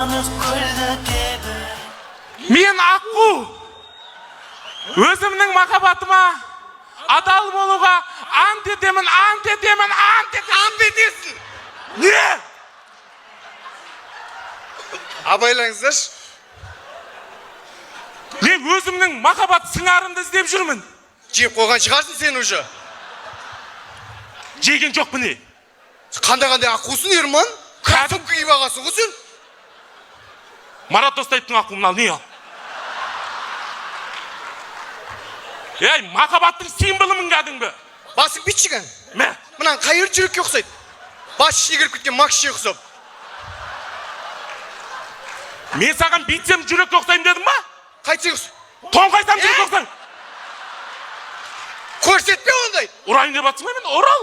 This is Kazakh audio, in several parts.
Men Аққу өзімнің махаббатыма адал болуға ант етемін. Ант етесің. Не? Абайлаңыздаршы. Мен өзімнің махаббат сыңарымды іздеп жүрмін. Жеп қойған шығарсың сен уже. Жеген жоқ міне. Қандай аққусың Ерман? Кәсіп күйіп ағасың ғысын? Марат Достаевтың аққуын ал, не ал? Ей, махаббаттың символымын кәдімгі. Басың бітшіген. Мә? Мұнан қайыр жүрекке ұқсайды. Бас шегіріп кеткен макши ұқсап. Мен саған битсем жүрекке ұқсайым дедім ба? Қайтсың ұқсай? Тоңқайсам жүрекке ұқсайым. Көрсетпе ондай. Ұрайын деп атсың ба мен? Ұрал.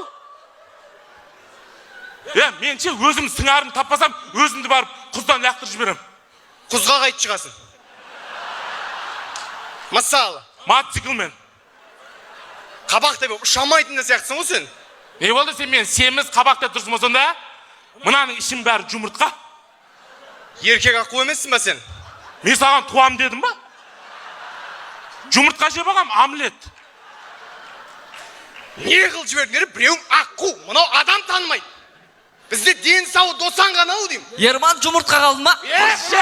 Менше өзім сыңарым таппасам, өзімді барып құздан лақтырып жіберем. Құзға қайт шығасың. Мысалы. Мотоциклмен. Қабақтай болып ұшамайтын да сияқтысың ғой сен. Не болды сен мен семіз қабақта тұрсың ба сонда? Мынаның ішін бәрі жұмыртқа. Еркек аққу емессің ба сен? Мен саған туам дедім ба? Жұмыртқа жеп алғам, омлет. Не қыл жібергендері біреуің аққу, мынау адам танымайды. Бізде ден сау досан ғана ау деймін. Ерман жұмыртқа қалды ма? Еші!